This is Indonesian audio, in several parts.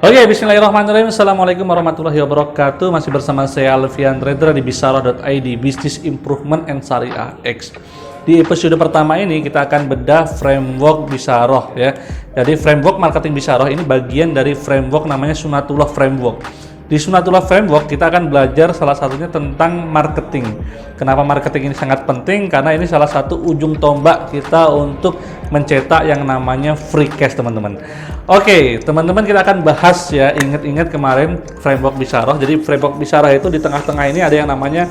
Oke, bismillahirrahmanirrahim. Assalamualaikum warahmatullahi wabarakatuh. Masih bersama saya Alfian Trader di Bisyarah.id, Business Improvement and Syariah X. Di episode pertama ini kita akan bedah framework Bisyarah ya. Jadi framework marketing Bisyarah ini bagian dari framework namanya Sunatullah Framework. Di Sunatullah Framework kita akan belajar salah satunya tentang marketing. Kenapa marketing ini sangat penting? Karena ini salah satu ujung tombak kita untuk mencetak yang namanya free cash, teman-teman. Oke, teman-teman, kita akan bahas ya. Ingat-ingat kemarin framework Bisyarah. Jadi framework Bisyarah itu di tengah-tengah ini ada yang namanya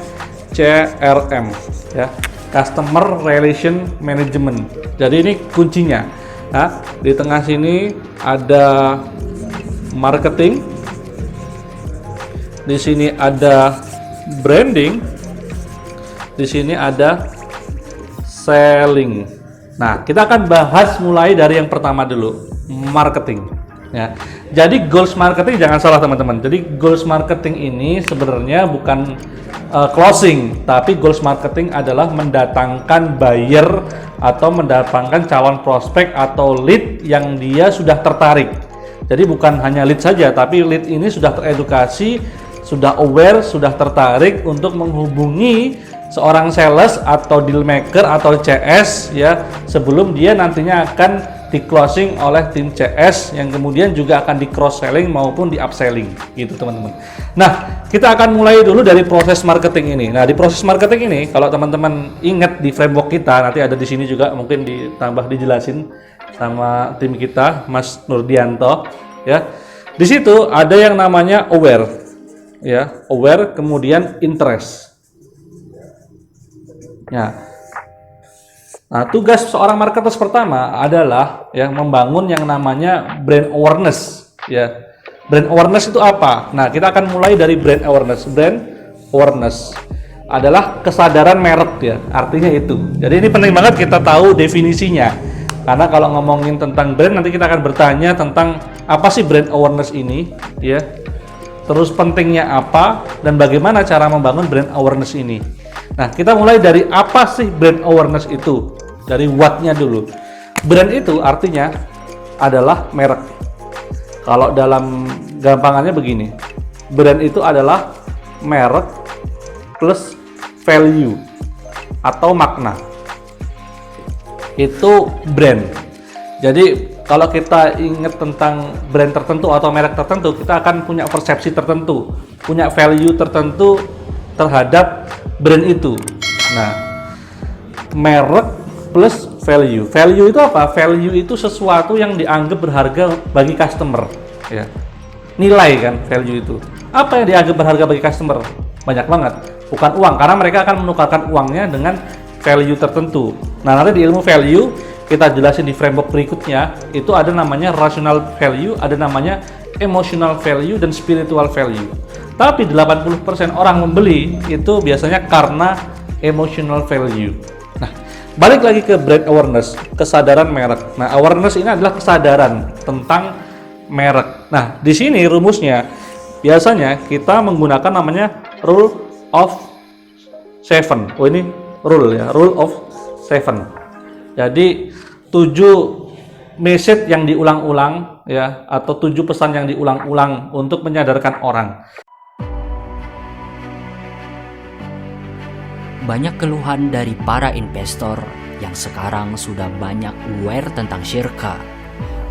CRM ya, Customer Relation Management. Jadi ini kuncinya. Nah, di tengah sini ada marketing. Di sini ada branding, di sini ada selling. Nah, kita akan bahas mulai dari yang pertama dulu, marketing. Ya, jadi goals marketing jangan salah, teman-teman. Jadi goals marketing ini sebenarnya bukan closing, tapi goals marketing adalah mendatangkan buyer atau mendatangkan calon prospek atau lead yang dia sudah tertarik. Jadi bukan hanya lead saja, tapi lead ini sudah teredukasi, sudah aware, sudah tertarik untuk menghubungi seorang sales atau deal maker atau CS ya, sebelum dia nantinya akan di closing oleh tim CS yang kemudian juga akan di cross selling maupun di upselling gitu, teman-teman. Nah, kita akan mulai dulu dari proses marketing ini. Nah, di proses marketing ini kalau teman-teman ingat di framework kita, nanti ada di sini juga mungkin ditambah dijelasin sama tim kita, Mas Nurdianto ya. Di situ ada yang namanya aware ya, aware, kemudian interest ya. Nah, tugas seorang marketer pertama adalah ya membangun yang namanya brand awareness ya. Brand awareness itu apa? Nah, kita akan mulai dari brand awareness. Brand awareness adalah kesadaran merek ya, artinya itu. Jadi ini penting banget kita tahu definisinya, karena kalau ngomongin tentang brand nanti kita akan bertanya tentang apa sih brand awareness ini ya. Terus pentingnya apa dan bagaimana cara membangun brand awareness ini. Nah, kita mulai dari apa sih brand awareness itu? Dari what-nya dulu. Brand itu artinya adalah merek. Kalau dalam gampangannya begini, brand itu adalah merek plus value atau makna. Itu brand. Jadi kalau kita ingat tentang brand tertentu atau merek tertentu, kita akan punya persepsi tertentu, punya value tertentu terhadap brand itu. Nah, merek plus value. Value itu apa? Value itu sesuatu yang dianggap berharga bagi customer. Ya. Nilai kan value itu. Apa yang dianggap berharga bagi customer? Banyak banget. Bukan uang, karena mereka akan menukarkan uangnya dengan value tertentu. Nah, nanti di ilmu value kita jelasin di framework berikutnya, itu ada namanya rational value, ada namanya emotional value, dan spiritual value. Tapi 80% orang membeli itu biasanya karena emotional value. Nah, balik lagi ke brand awareness, kesadaran merek. Nah, awareness ini adalah kesadaran tentang merek. Nah, di sini rumusnya, biasanya kita menggunakan namanya rule of seven. Oh, ini rule ya, rule of seven. Jadi 7 message yang diulang-ulang ya, atau 7 pesan yang diulang-ulang untuk menyadarkan orang. Banyak keluhan dari para investor yang sekarang sudah banyak aware tentang syirka,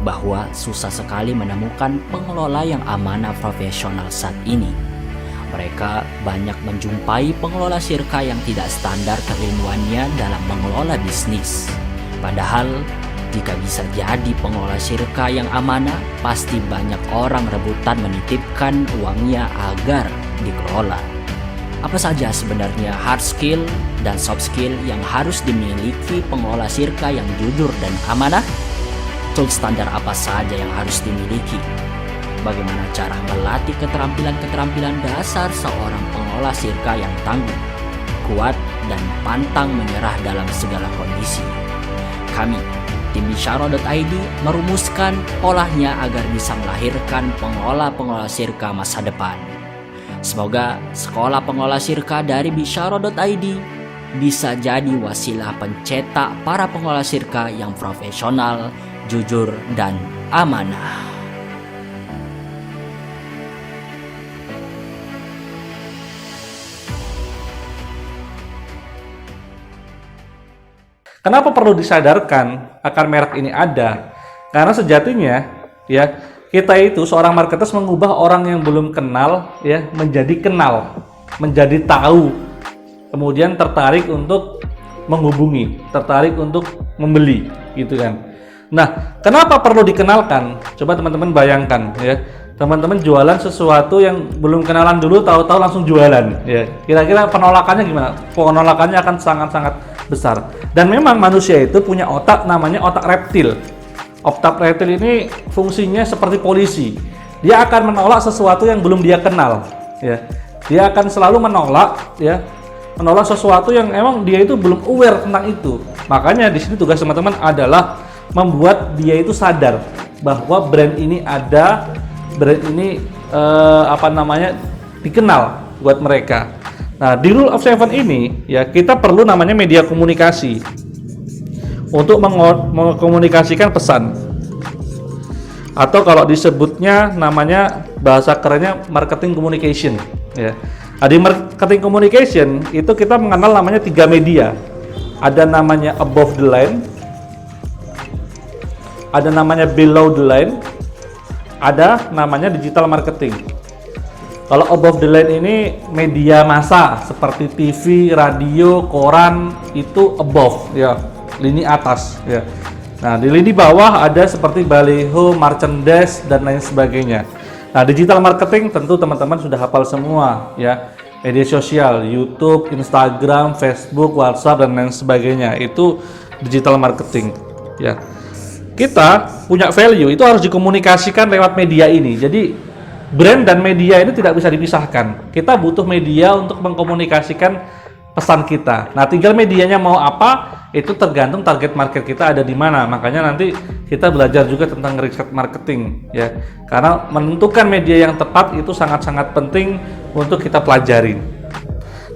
bahwa susah sekali menemukan pengelola yang amanah profesional saat ini. Mereka banyak menjumpai pengelola syirka yang tidak standar keilmuannya dalam mengelola bisnis. Padahal, jika bisa jadi pengelola syirka yang amanah, pasti banyak orang rebutan menitipkan uangnya agar dikelola. Apa saja sebenarnya hard skill dan soft skill yang harus dimiliki pengelola syirka yang jujur dan amanah? Tools standar apa saja yang harus dimiliki? Bagaimana cara melatih keterampilan-keterampilan dasar seorang pengelola syirka yang tangguh, kuat, dan pantang menyerah dalam segala kondisi? Kami, tim Bisyarah.id, merumuskan polanya agar bisa melahirkan pengelola-pengelola syirka masa depan. Semoga sekolah pengelola syirka dari Bisyarah.id bisa jadi wasilah pencetak para pengelola syirka yang profesional, jujur, dan amanah. Kenapa perlu disadarkan akan merek ini ada? Karena sejatinya ya, kita itu seorang marketers mengubah orang yang belum kenal ya menjadi kenal, menjadi tahu, kemudian tertarik untuk menghubungi, tertarik untuk membeli, gitu kan. Nah, kenapa perlu dikenalkan? Coba teman-teman bayangkan ya, teman-teman jualan sesuatu yang belum kenalan dulu, tahu-tahu langsung jualan ya. Kira-kira penolakannya gimana? Penolakannya akan sangat-sangat besar. Dan memang manusia itu punya otak, namanya otak reptil. Otak reptil ini fungsinya seperti polisi. Dia akan menolak sesuatu yang belum dia kenal ya. Dia akan selalu menolak ya, menolak sesuatu yang emang dia itu belum aware tentang itu. Makanya di sini tugas teman-teman adalah membuat dia itu sadar bahwa brand ini ada, brand ini dikenal buat mereka. Nah, di Rule of Seven ini ya, kita perlu namanya media komunikasi untuk mengkomunikasikan pesan, atau kalau disebutnya namanya bahasa kerennya marketing communication ya. Nah, di marketing communication itu kita mengenal namanya 3 media. Ada namanya above the line, ada namanya below the line, ada namanya digital marketing. Kalau above the line ini media massa seperti TV, radio, koran, itu above ya, lini atas ya. Nah, di lini bawah ada seperti baliho, merchandise dan lain sebagainya. Nah, digital marketing tentu teman-teman sudah hafal semua ya. Media sosial, YouTube, Instagram, Facebook, WhatsApp dan lain sebagainya, itu digital marketing ya. Kita punya value itu harus dikomunikasikan lewat media ini. Jadi brand dan media ini tidak bisa dipisahkan. Kita butuh media untuk mengkomunikasikan pesan kita. Nah, tinggal medianya mau apa, itu tergantung target market kita ada di mana. Makanya nanti kita belajar juga tentang riset marketing ya. Karena menentukan media yang tepat itu sangat-sangat penting untuk kita pelajarin.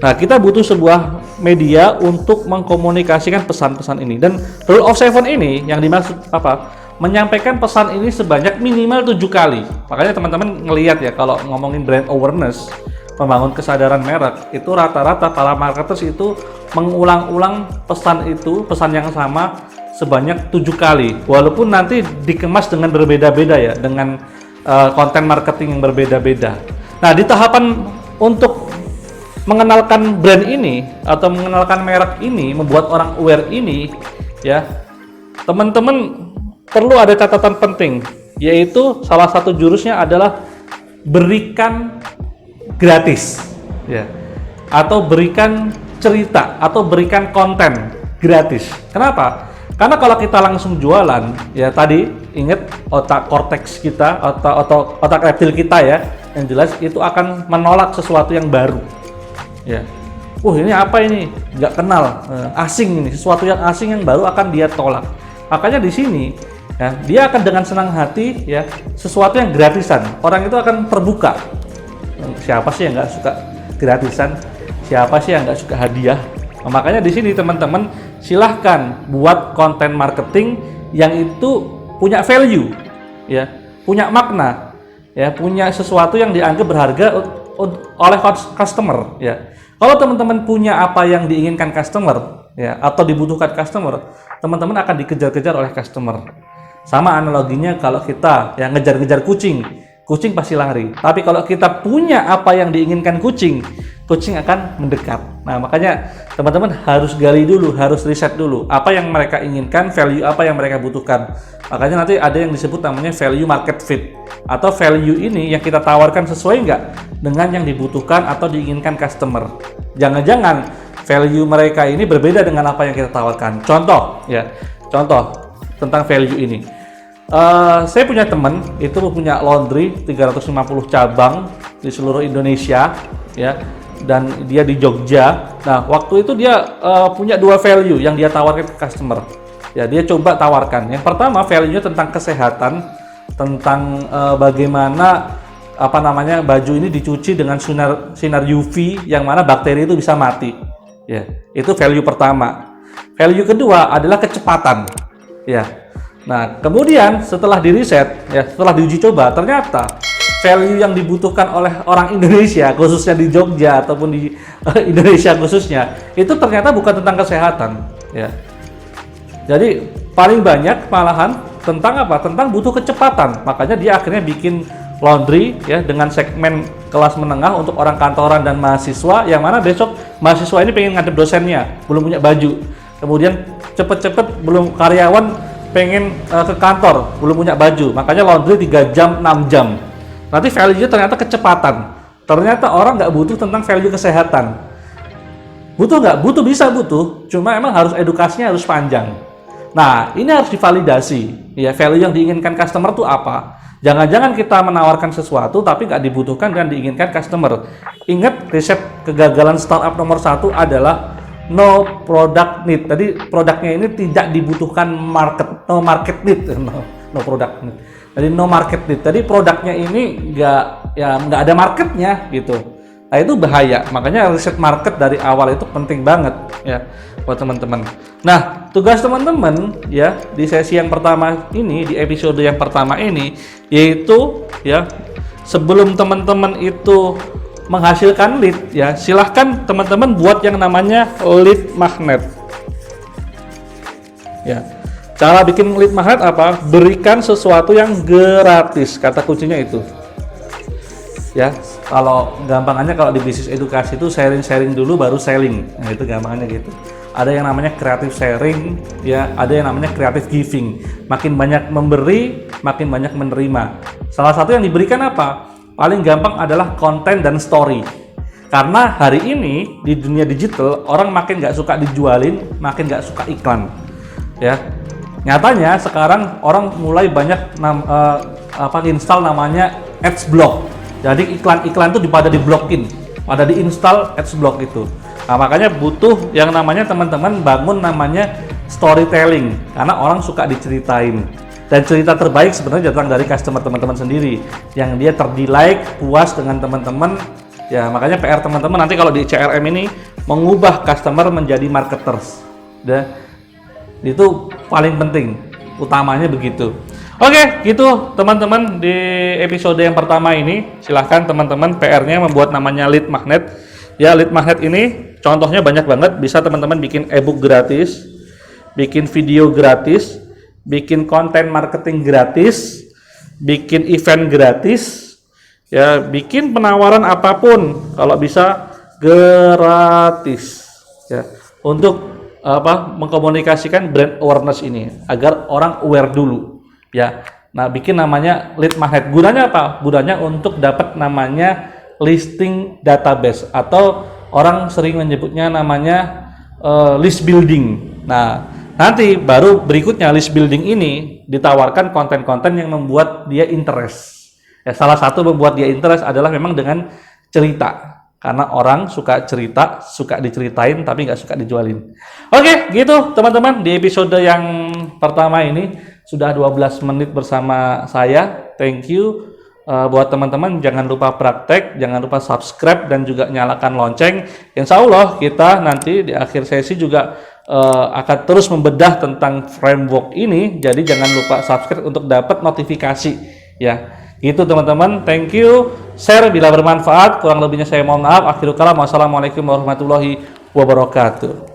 Nah, kita butuh sebuah media untuk mengkomunikasikan pesan-pesan ini. Dan Rule of Seven ini yang dimaksud apa? Menyampaikan pesan ini sebanyak minimal 7 kali. Makanya teman-teman ngelihat ya, kalau ngomongin brand awareness, membangun kesadaran merek, itu rata-rata para marketers itu mengulang-ulang pesan itu, pesan yang sama sebanyak 7 kali. Walaupun nanti dikemas dengan berbeda-beda ya, dengan konten marketing yang berbeda-beda. Nah, di tahapan untuk mengenalkan brand ini atau mengenalkan merek ini, membuat orang aware ini ya, teman-teman perlu ada catatan penting, yaitu salah satu jurusnya adalah berikan gratis ya, atau berikan cerita atau berikan konten gratis. Kenapa? Karena kalau kita langsung jualan ya, tadi ingat otak korteks kita atau otak reptil kita ya, yang jelas itu akan menolak sesuatu yang baru ya. Ini apa ini? Nggak kenal, asing ini, sesuatu yang asing yang baru akan dia tolak. Makanya di sini ya, dia akan dengan senang hati ya, sesuatu yang gratisan. Orang itu akan terbuka. Siapa sih yang nggak suka gratisan? Siapa sih yang nggak suka hadiah? Nah, makanya di sini teman-teman silahkan buat konten marketing yang itu punya value ya, punya makna ya, punya sesuatu yang dianggap berharga oleh customer ya. Kalau teman-teman punya apa yang diinginkan customer ya, atau dibutuhkan customer, teman-teman akan dikejar-kejar oleh customer. Sama analoginya kalau kita yang ngejar-ngejar kucing, kucing pasti lari. Tapi kalau kita punya apa yang diinginkan kucing, kucing akan mendekat. Nah, makanya teman-teman harus gali dulu, harus riset dulu apa yang mereka inginkan, value apa yang mereka butuhkan. Makanya nanti ada yang disebut namanya value market fit, atau value ini yang kita tawarkan sesuai nggak dengan yang dibutuhkan atau diinginkan customer. Jangan-jangan value mereka ini berbeda dengan apa yang kita tawarkan. Contoh ya, contoh tentang value ini. Saya punya teman itu punya laundry 350 cabang di seluruh Indonesia ya, dan dia di Jogja. Nah, waktu itu dia punya 2 value yang dia tawarkan ke customer ya. Dia coba tawarkan, yang pertama value-nya tentang kesehatan, tentang bagaimana baju ini dicuci dengan sinar UV yang mana bakteri itu bisa mati ya. Itu value pertama. Value kedua adalah kecepatan ya. Nah, kemudian setelah diriset ya, setelah diuji coba, ternyata value yang dibutuhkan oleh orang Indonesia, khususnya di Jogja ataupun di Indonesia khususnya, itu ternyata bukan tentang kesehatan ya. Jadi paling banyak malahan tentang apa? Tentang butuh kecepatan. Makanya dia akhirnya bikin laundry ya dengan segmen kelas menengah untuk orang kantoran dan mahasiswa, yang mana besok mahasiswa ini pengen ngadep dosennya, belum punya baju. Kemudian cepet-cepet belum karyawan pengen ke kantor, belum punya baju. Makanya laundry 3 jam, 6 jam. Nanti value-nya ternyata kecepatan. Ternyata orang nggak butuh tentang value kesehatan. Butuh nggak? Butuh, bisa butuh. Cuma emang harus edukasinya harus panjang. Nah, ini harus divalidasi. Ya, value yang diinginkan customer itu apa? Jangan-jangan kita menawarkan sesuatu tapi nggak dibutuhkan dan diinginkan customer. Ingat, resep kegagalan startup nomor 1 adalah no product need. Tadi produknya ini tidak dibutuhkan market, no market need, no product need. Jadi no market need. Tadi produknya ini nggak ada marketnya gitu. Nah, itu bahaya. Makanya riset market dari awal itu penting banget ya buat teman-teman. Nah, tugas teman-teman ya di sesi yang pertama ini, di episode yang pertama ini, yaitu ya sebelum teman-teman itu menghasilkan lead ya, silahkan teman-teman buat yang namanya lead magnet. Ya. Cara bikin lead magnet apa? Berikan sesuatu yang gratis. Kata kuncinya itu. Ya, kalau gampangannya kalau di bisnis edukasi itu sharing dulu baru selling. Nah, itu gampangannya gitu. Ada yang namanya creative sharing, ya, ada yang namanya creative giving. Makin banyak memberi, makin banyak menerima. Salah satu yang diberikan apa? Paling gampang adalah konten dan story. Karena hari ini di dunia digital orang makin nggak suka dijualin, makin nggak suka iklan. Ya, nyatanya sekarang orang mulai banyak install namanya ads block. Jadi iklan-iklan itu pada diblokin, pada diinstal ads block itu. Nah, makanya butuh yang namanya teman-teman bangun namanya storytelling, karena orang suka diceritain. Dan cerita terbaik sebenarnya datang dari customer teman-teman sendiri, yang dia terdelight, puas dengan teman-teman. Ya, makanya PR teman-teman nanti kalau di CRM ini mengubah customer menjadi marketers. Itu paling penting, utamanya begitu. Oke, gitu teman-teman di episode yang pertama ini. Silahkan teman-teman PR-nya membuat namanya lead magnet. Ya, lead magnet ini contohnya banyak banget. Bisa teman-teman bikin ebook gratis, bikin video gratis, bikin konten marketing gratis, bikin event gratis, ya, bikin penawaran apapun kalau bisa gratis. Ya, untuk mengkomunikasikan brand awareness ini agar orang aware dulu. Ya, nah bikin namanya lead magnet. Gunanya apa? Gunanya untuk dapat namanya listing database atau orang sering menyebutnya namanya list building. Nah, nanti baru berikutnya list building ini ditawarkan konten-konten yang membuat dia interest. Ya, salah satu membuat dia interest adalah memang dengan cerita. Karena orang suka cerita, suka diceritain tapi nggak suka dijualin. Oke, gitu teman-teman di episode yang pertama ini. Sudah 12 menit bersama saya. Thank you. Buat teman-teman jangan lupa praktek, jangan lupa subscribe dan juga nyalakan lonceng. Insya Allah kita nanti di akhir sesi juga akan terus membedah tentang framework ini. Jadi jangan lupa subscribe untuk dapat notifikasi. Ya, gitu teman-teman. Thank you. Share bila bermanfaat. Kurang lebihnya saya mohon maaf. Akhirul kalam. Wassalamualaikum warahmatullahi wabarakatuh.